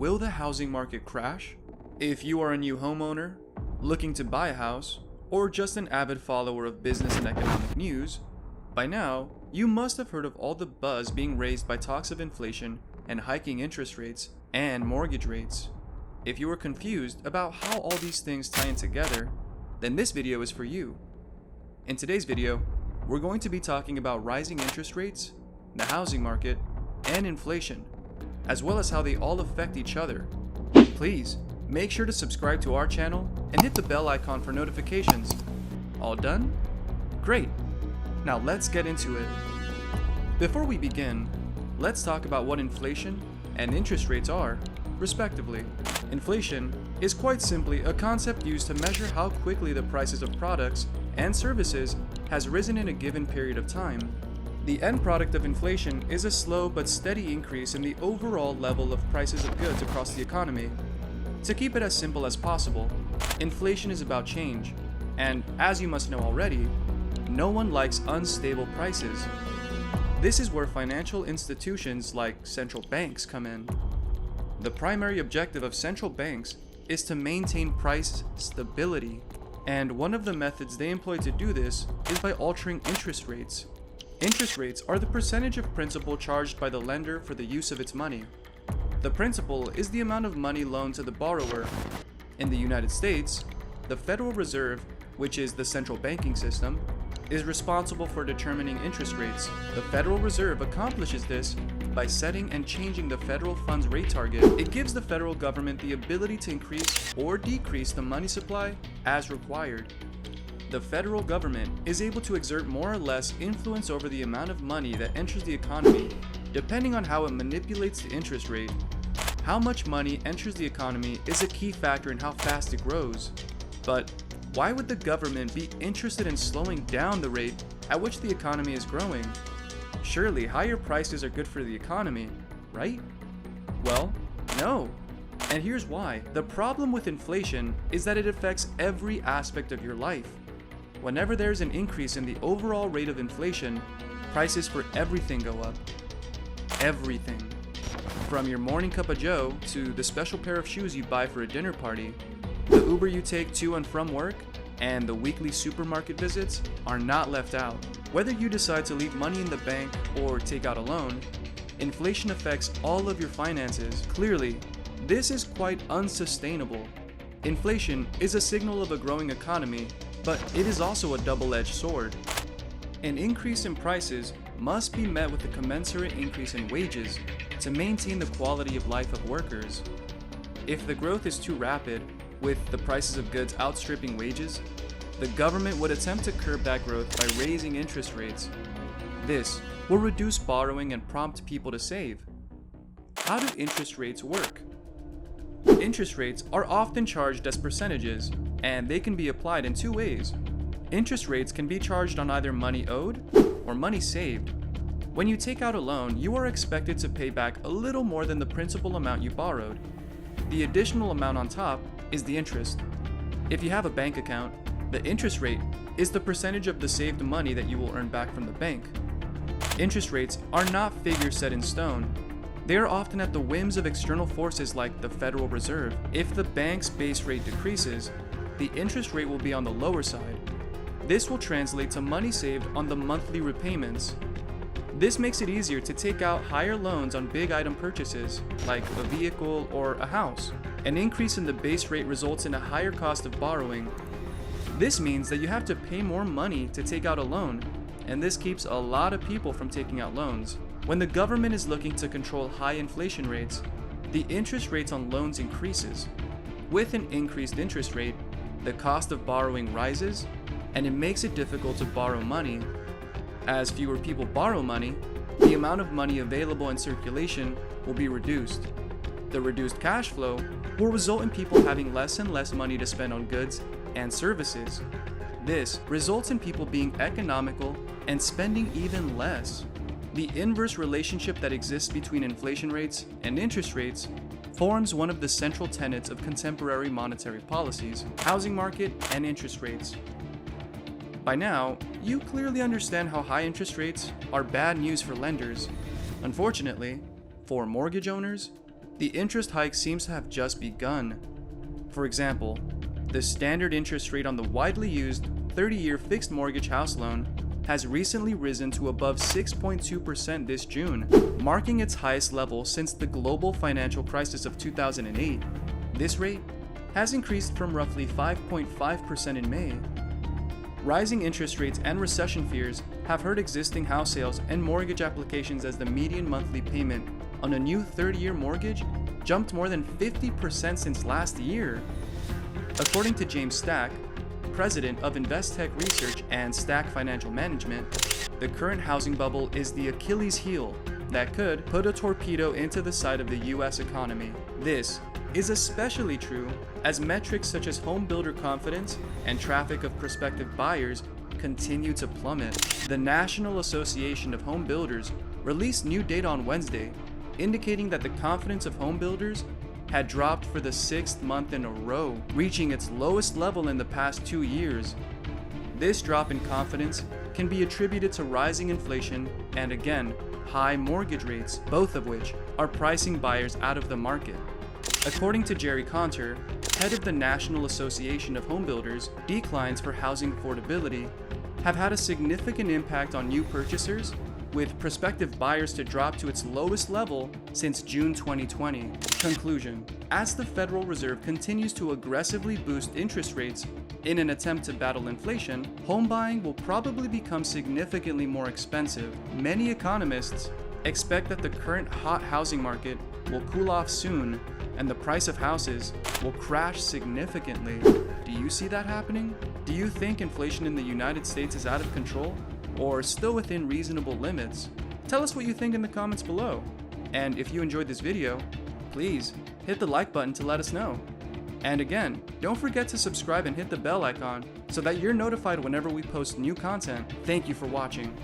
Will the housing market crash? If you are a new homeowner, looking to buy a house, or just an avid follower of business and economic news, by now, you must have heard of all the buzz being raised by talks of inflation and hiking interest rates and mortgage rates. If you are confused about how all these things tie in together, then this video is for you. In today's video, we're going to be talking about rising interest rates, the housing market, and inflation, as well as how they all affect each other. Please, make sure to subscribe to our channel and hit the bell icon for notifications. All done? Great! Now let's get into it. Before we begin, let's talk about what inflation and interest rates are, respectively. Inflation is quite simply a concept used to measure how quickly the prices of products and services has risen in a given period of time. The end product of inflation is a slow but steady increase in the overall level of prices of goods across the economy. To keep it as simple as possible, inflation is about change, and as you must know already, no one likes unstable prices. This is where financial institutions like central banks come in. The primary objective of central banks is to maintain price stability, and one of the methods they employ to do this is by altering interest rates. Interest rates are the percentage of principal charged by the lender for the use of its money. The principal is the amount of money loaned to the borrower. In the United States, the Federal Reserve, which is the central banking system, is responsible for determining interest rates. The Federal Reserve accomplishes this by setting and changing the federal funds rate target. It gives the federal government the ability to increase or decrease the money supply as required. The federal government is able to exert more or less influence over the amount of money that enters the economy, depending on how it manipulates the interest rate. How much money enters the economy is a key factor in how fast it grows. But why would the government be interested in slowing down the rate at which the economy is growing? Surely higher prices are good for the economy, right? Well, no. And here's why. The problem with inflation is that it affects every aspect of your life. Whenever there's an increase in the overall rate of inflation, prices for everything go up. Everything. From your morning cup of joe to the special pair of shoes you buy for a dinner party, the Uber you take to and from work, and the weekly supermarket visits are not left out. Whether you decide to leave money in the bank or take out a loan, inflation affects all of your finances. Clearly, this is quite unsustainable. Inflation is a signal of a growing economy, but it is also a double-edged sword. An increase in prices must be met with a commensurate increase in wages to maintain the quality of life of workers. If the growth is too rapid, with the prices of goods outstripping wages, the government would attempt to curb that growth by raising interest rates. This will reduce borrowing and prompt people to save. How do interest rates work? Interest rates are often charged as percentages, and they can be applied in two ways. Interest rates can be charged on either money owed or money saved. When you take out a loan, you are expected to pay back a little more than the principal amount you borrowed. The additional amount on top is the interest. If you have a bank account, the interest rate is the percentage of the saved money that you will earn back from the bank. Interest rates are not figures set in stone. They are often at the whims of external forces like the Federal Reserve. If the bank's base rate decreases, the interest rate will be on the lower side. This will translate to money saved on the monthly repayments. This makes it easier to take out higher loans on big item purchases, like a vehicle or a house. An increase in the base rate results in a higher cost of borrowing. This means that you have to pay more money to take out a loan, and this keeps a lot of people from taking out loans. When the government is looking to control high inflation rates, the interest rates on loans increases. With an increased interest rate, the cost of borrowing rises, and it makes it difficult to borrow money. As fewer people borrow money, the amount of money available in circulation will be reduced. The reduced cash flow will result in people having less and less money to spend on goods and services. This results in people being economical and spending even less. The inverse relationship that exists between inflation rates and interest rates forms one of the central tenets of contemporary monetary policies: housing market and interest rates. By now, you clearly understand how high interest rates are bad news for lenders. Unfortunately, for mortgage owners, the interest hike seems to have just begun. For example, the standard interest rate on the widely used 30-year fixed mortgage house loan has recently risen to above 6.2% this June, marking its highest level since the global financial crisis of 2008. This rate has increased from roughly 5.5% in May. Rising interest rates and recession fears have hurt existing house sales and mortgage applications as the median monthly payment on a new 30-year mortgage jumped more than 50% since last year. According to James Stack, president of Investec Research and Stack Financial Management, the current housing bubble is the Achilles heel that could put a torpedo into the side of the US economy. This is especially true as metrics such as home builder confidence and traffic of prospective buyers continue to plummet. The National Association of Home Builders released new data on Wednesday, indicating that the confidence of home builders had dropped for the 6th month in a row, reaching its lowest level in the past 2 years. This drop in confidence can be attributed to rising inflation and, again, high mortgage rates, both of which are pricing buyers out of the market. According to Jerry Conter, head of the National Association of Home Builders, declines for housing affordability have had a significant impact on new purchasers, with prospective buyers to drop to its lowest level since June 2020. Conclusion: as the Federal Reserve continues to aggressively boost interest rates in an attempt to battle inflation, home buying will probably become significantly more expensive. Many economists expect that the current hot housing market will cool off soon and the price of houses will crash significantly. Do you see that happening? Do you think inflation in the United States is out of control or still within reasonable limits? Tell us what you think in the comments below. And if you enjoyed this video, please hit the like button to let us know. And again, don't forget to subscribe and hit the bell icon so that you're notified whenever we post new content. Thank you for watching.